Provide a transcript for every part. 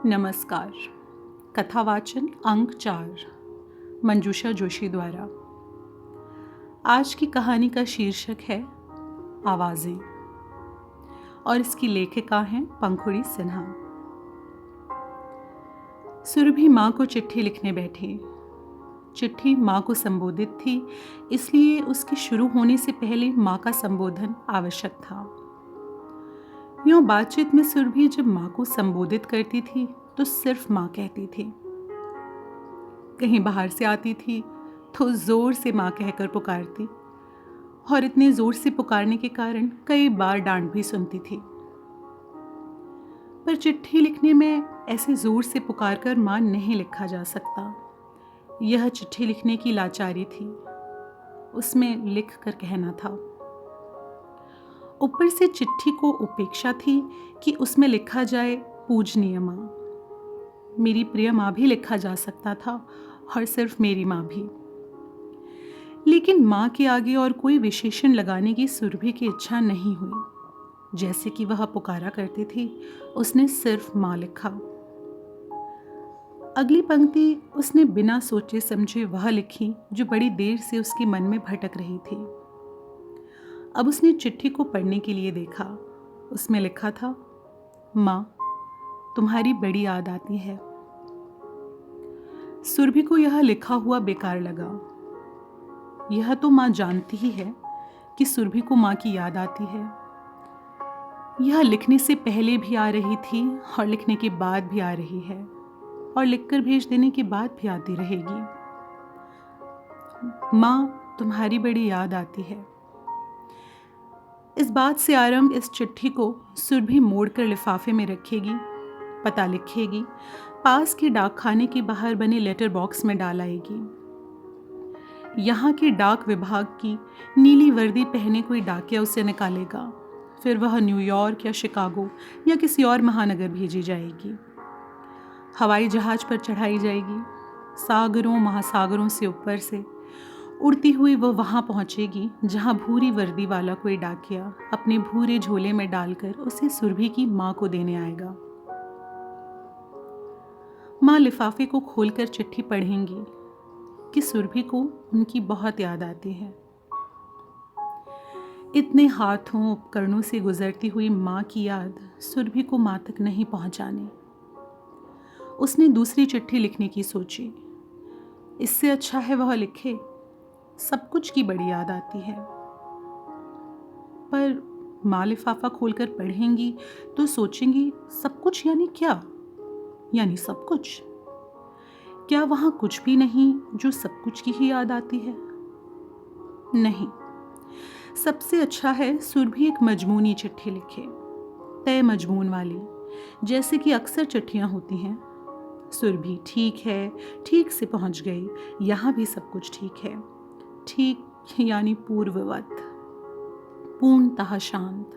नमस्कार। कथावाचन अंक 4 मंजूषा जोशी द्वारा। आज की कहानी का शीर्षक है आवाज़ें और इसकी लेखिका हैं पंखुड़ी सिन्हा। सुरभि माँ को चिट्ठी लिखने बैठी। चिट्ठी माँ को संबोधित थी, इसलिए उसके शुरू होने से पहले माँ का संबोधन आवश्यक था। यूँ बातचीत में सुरभि जब माँ को संबोधित करती थी तो सिर्फ माँ कहती थी। कहीं बाहर से आती थी तो जोर से माँ कहकर पुकारती और इतने जोर से पुकारने के कारण कई बार डांट भी सुनती थी। पर चिट्ठी लिखने में ऐसे जोर से पुकारकर माँ नहीं लिखा जा सकता। यह चिट्ठी लिखने की लाचारी थी, उसमें लिख कर कहना था। ऊपर से चिट्ठी को उपेक्षा थी कि उसमें लिखा जाए पूजनीय माँ। मेरी प्रिय माँ भी लिखा जा सकता था और सिर्फ मेरी माँ भी, लेकिन माँ के आगे और कोई विशेषण लगाने की सुरभि की इच्छा नहीं हुई। जैसे कि वह पुकारा करती थी, उसने सिर्फ माँ लिखा। अगली पंक्ति उसने बिना सोचे समझे वह लिखी जो बड़ी देर से उसके मन में भटक रही थी। अब उसने चिट्ठी को पढ़ने के लिए देखा। उसमें लिखा था, माँ तुम्हारी बड़ी याद आती है। सुरभि को यह लिखा हुआ बेकार लगा। यह तो माँ जानती ही है कि सुरभि को माँ की याद आती है। यह लिखने से पहले भी आ रही थी और लिखने के बाद भी आ रही है और लिखकर भेज देने के बाद भी आती रहेगी। माँ तुम्हारी बड़ी याद आती है। इस बात से आरंभ इस चिट्ठी को सुरभि मोड़कर लिफाफे में रखेगी, पता लिखेगी, पास के डाकखाने के बाहर बने लेटर बॉक्स में डाल आएगी। यहाँ के डाक विभाग की नीली वर्दी पहने कोई डाकिया उसे निकालेगा। फिर वह न्यूयॉर्क या शिकागो या किसी और महानगर भेजी जाएगी। हवाई जहाज पर चढ़ाई जाएगी। सागरों महासागरों से ऊपर से उड़ती हुई वह वहाँ पहुँचेगी जहाँ भूरी वर्दी वाला कोई डाकिया अपने भूरे झोले में डालकर उसे सुरभि की माँ को देने आएगा। माँ लिफाफे को खोलकर चिट्ठी पढ़ेंगी कि सुरभि को उनकी बहुत याद आती है। इतने हाथों उपकरणों से गुजरती हुई माँ की याद सुरभि को माँ तक नहीं पहुँचाने। उसने दूसरी चिट्ठी लिखने की सोची। इससे अच्छा है वह लिखे, सब कुछ की बड़ी याद आती है। पर माँ लिफाफा खोलकर पढ़ेंगी तो सोचेंगी, सब कुछ यानी क्या? यानी सब कुछ? क्या वहाँ कुछ भी नहीं जो सब कुछ की ही याद आती है? नहीं, सबसे अच्छा है सुरभि एक मजमूनी चिट्ठी लिखे, तय मजमून वाली, जैसे कि अक्सर चिट्ठियाँ होती हैं। सुरभि ठीक है, ठीक से पहुँच गई, यहाँ भी सब कुछ ठीक है। ठीक यानी पूर्ववत, पूर्णतः शांत,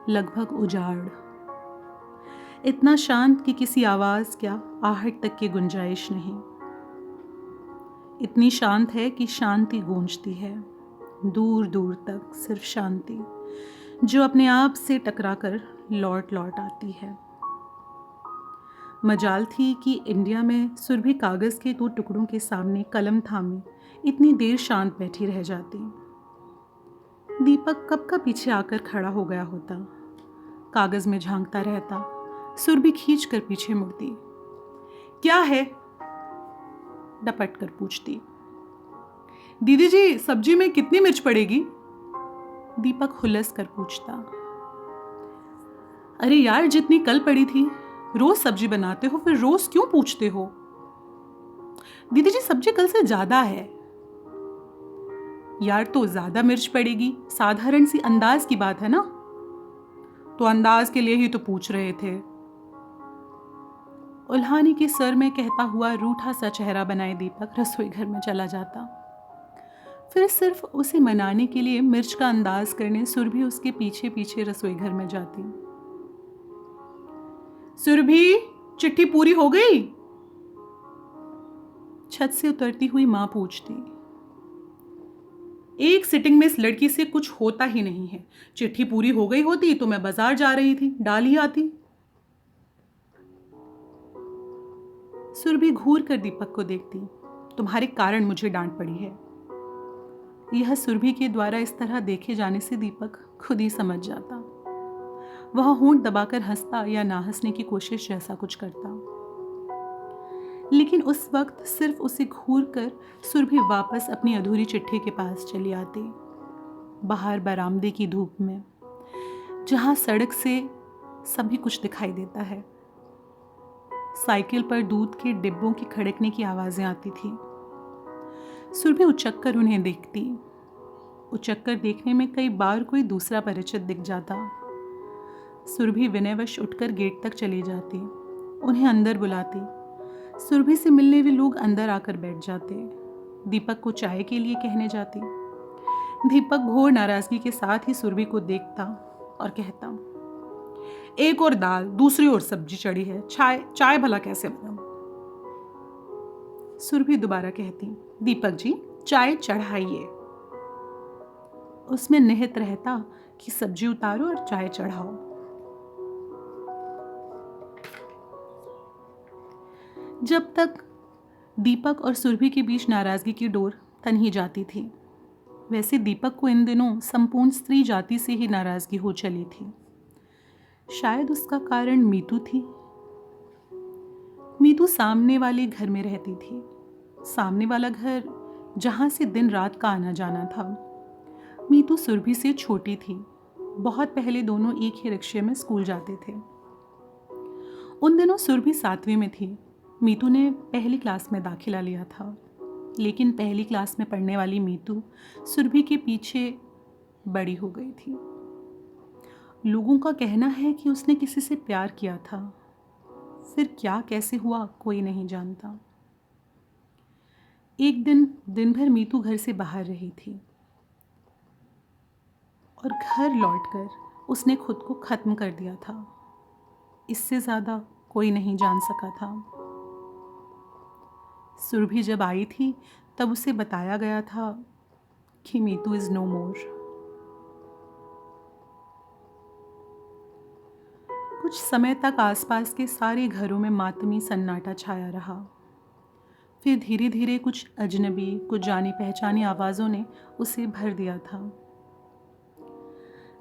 लगभग उजाड़, इतना शांत कि किसी आवाज क्या आहट तक की गुंजाइश नहीं। इतनी शांत है कि शांति गूंजती है दूर दूर तक, सिर्फ शांति जो अपने आप से टकराकर लौट लौट आती है। मजाल थी कि इंडिया में सुरभि कागज के 2 टुकड़ों के सामने कलम थामे इतनी देर शांत बैठी रह जाती। दीपक कब का पीछे आकर खड़ा हो गया होता, कागज में झांकता रहता। सुरभि खींच कर पीछे मुड़ती। क्या है? डपट कर पूछती। दीदी जी, सब्जी में कितनी मिर्च पड़ेगी? दीपक हुलस कर पूछता। अरे यार, जितनी कल पड़ी थी। रोज सब्जी बनाते हो, फिर रोज क्यों पूछते हो? दीदी जी, सब्जी कल से ज्यादा है। यार, तो ज्यादा मिर्च पड़ेगी, साधारण सी अंदाज की बात है ना। तो अंदाज के लिए ही तो पूछ रहे थे। उल्हानी के सर में कहता हुआ रूठा सा चेहरा बनाए दीपक रसोई घर में चला जाता। फिर सिर्फ उसे मनाने के लिए मिर्च का अंदाज करने सुरभि उसके पीछे पीछे रसोई घर में जाती। सुरभि, चिट्ठी पूरी हो गई? छत से उतरती हुई मां पूछती। एक सिटिंग में इस लड़की से कुछ होता ही नहीं है। चिट्ठी पूरी हो गई होती तो मैं बाजार जा रही थी, डाल ही आती। सुरभि घूर कर दीपक को देखती। तुम्हारे कारण मुझे डांट पड़ी है। यह सुरभि के द्वारा इस तरह देखे जाने से दीपक खुद ही समझ जाता। वह होंठ दबाकर हंसता या ना हंसने की कोशिश जैसा कुछ करता, लेकिन उस वक्त सिर्फ उसे घूर कर सुरभि वापस अपनी अधूरी चिट्ठी के पास चली आती। बाहर बरामदे की धूप में, जहां सड़क से सभी कुछ दिखाई देता है, साइकिल पर दूध के डिब्बों की खड़कने की आवाजें आती थी। सुरभि उचक कर उन्हें देखती। उचक कर देखने में कई बार कोई दूसरा परिचित दिख जाता। सुरभि विनयवश उठकर गेट तक चली जाती, उन्हें अंदर बुलाती। सुरभि से मिलने वे लोग अंदर आकर बैठ जाते। दीपक को चाय के लिए कहने जाती। दीपक घोर नाराजगी के साथ ही सुरभि को देखता और कहता, एक और दाल, दूसरी ओर सब्जी चढ़ी है, चाय भला कैसे बनाऊं? सुरभि दोबारा कहती, दीपक जी चाय चढ़ाइए। उसमें निहित रहता कि सब्जी उतारो और चाय चढ़ाओ। जब तक दीपक और सुरभि के बीच नाराजगी की डोर तन ही जाती थी, वैसे दीपक को इन दिनों संपूर्ण स्त्री जाति से ही नाराजगी हो चली थी। शायद उसका कारण मीतू थी। मीतू सामने वाले घर में रहती थी। सामने वाला घर जहां से दिन रात का आना जाना था। मीतू सुरभि से छोटी थी। बहुत पहले दोनों एक ही रिक्शे में स्कूल जाते थे। उन दिनों सुरभि 7वीं में थी। मीतू ने पहली क्लास में दाखिला लिया था, लेकिन पहली क्लास में पढ़ने वाली मीतू सुरभि के पीछे बड़ी हो गई थी। लोगों का कहना है कि उसने किसी से प्यार किया था। फिर क्या कैसे हुआ कोई नहीं जानता। एक दिन भर मीतू घर से बाहर रही थी और घर लौटकर उसने खुद को खत्म कर दिया था। इससे ज़्यादा कोई नहीं जान सका था। सुरभि जब आई थी तब उसे बताया गया था कि मीतू इज़ नो मोर। कुछ समय तक आसपास के सारे घरों में मातमी सन्नाटा छाया रहा। फिर धीरे धीरे कुछ अजनबी, कुछ जानी पहचानी आवाज़ों ने उसे भर दिया था।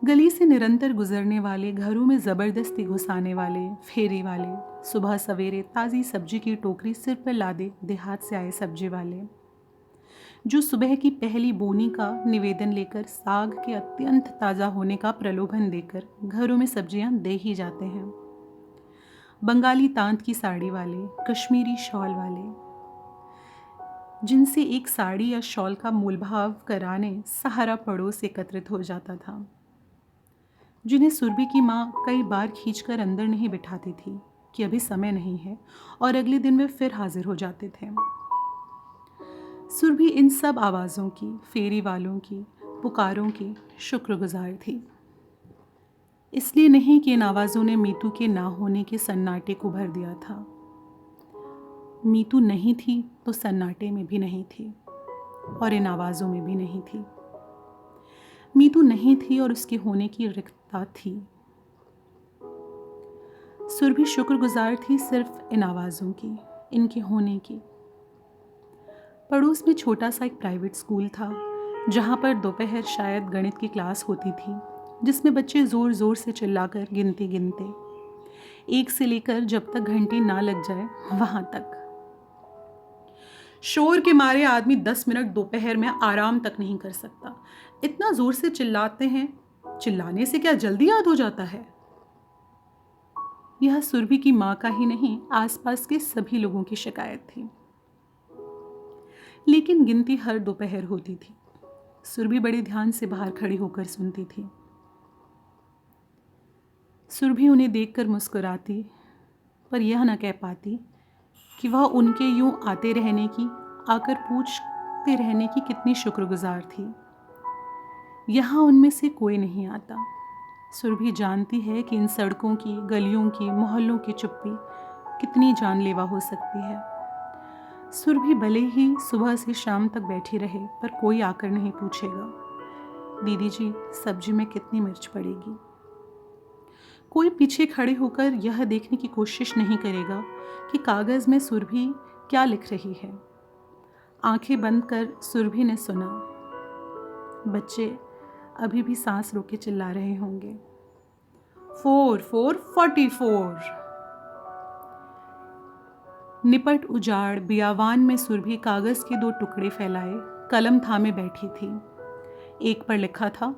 गली से निरंतर गुजरने वाले, घरों में ज़बरदस्ती घुसाने वाले, फेरी वाले, सुबह सवेरे ताज़ी सब्जी की टोकरी सिर पर लादे देहात से आए सब्जी वाले, जो सुबह की पहली बोनी का निवेदन लेकर साग के अत्यंत ताज़ा होने का प्रलोभन देकर घरों में सब्जियां दे ही जाते हैं। बंगाली तांत की साड़ी वाले, कश्मीरी शॉल वाले, जिनसे एक साड़ी या शॉल का मोलभाव कराने सहारा पड़ोस एकत्रित हो जाता था, जिन्हें सुरभि की माँ कई बार खींचकर अंदर नहीं बिठाती थी कि अभी समय नहीं है, और अगले दिन वे फिर हाजिर हो जाते थे। सुरभि इन सब आवाज़ों की, फेरी वालों की, पुकारों की शुक्रगुजार थी। इसलिए नहीं कि इन आवाज़ों ने मीतू के ना होने के सन्नाटे को भर दिया था। मीतू नहीं थी तो सन्नाटे में भी नहीं थी और इन आवाज़ों में भी नहीं थी। मीतू नहीं थी और उसके होने की रिक्तता थी। सुरभि शुक्रगुजार थी सिर्फ इन आवाज़ों की, इनके होने की। पड़ोस में छोटा सा एक प्राइवेट स्कूल था, जहाँ पर दोपहर शायद गणित की क्लास होती थी, जिसमें बच्चे ज़ोर ज़ोर से चिल्लाकर गिनती गिनते, एक से लेकर जब तक घंटी ना लग जाए वहाँ तक। शोर के मारे आदमी 10 मिनट दोपहर में आराम तक नहीं कर सकता। इतना ज़ोर से चिल्लाते हैं, चिल्लाने से क्या जल्दी याद हो जाता है? यह सुरभि की माँ का ही नहीं, आसपास के सभी लोगों की शिकायत थी। लेकिन गिनती हर दोपहर होती थी। सुरभि बड़े ध्यान से बाहर खड़ी होकर सुनती थी। सुरभि उन्हें देखकर मुस्कुराती, पर यह न कह पाती कि वह उनके यूं आते रहने की, आकर पूछते रहने की कितनी शुक्रगुजार थी। यहाँ उनमें से कोई नहीं आता। सुरभि जानती है कि इन सड़कों की, गलियों की, मोहल्लों की चुप्पी कितनी जानलेवा हो सकती है। सुरभि भले ही सुबह से शाम तक बैठी रहे, पर कोई आकर नहीं पूछेगा, दीदी जी सब्जी में कितनी मिर्च पड़ेगी। कोई पीछे खड़े होकर यह देखने की कोशिश नहीं करेगा कि कागज़ में सुरभि क्या लिख रही है। आंखें बंद कर सुरभि ने सुना। बच्चे अभी भी सांस रोके चिल्ला रहे होंगे, 4 4 44। निपट उजाड़ बियावान में सुरभि कागज़ के 2 टुकड़े फैलाए कलम थामे बैठी थी। एक पर लिखा था,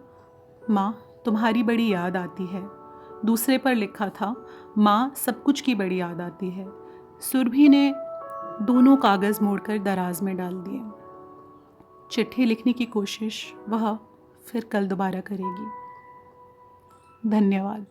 माँ तुम्हारी बड़ी याद आती है। दूसरे पर लिखा था, माँ सब कुछ की बड़ी याद आती है। सुरभि ने दोनों कागज़ मोड़कर दराज में डाल दिए। चिट्ठी लिखने की कोशिश वह फिर कल दोबारा करेगी। धन्यवाद।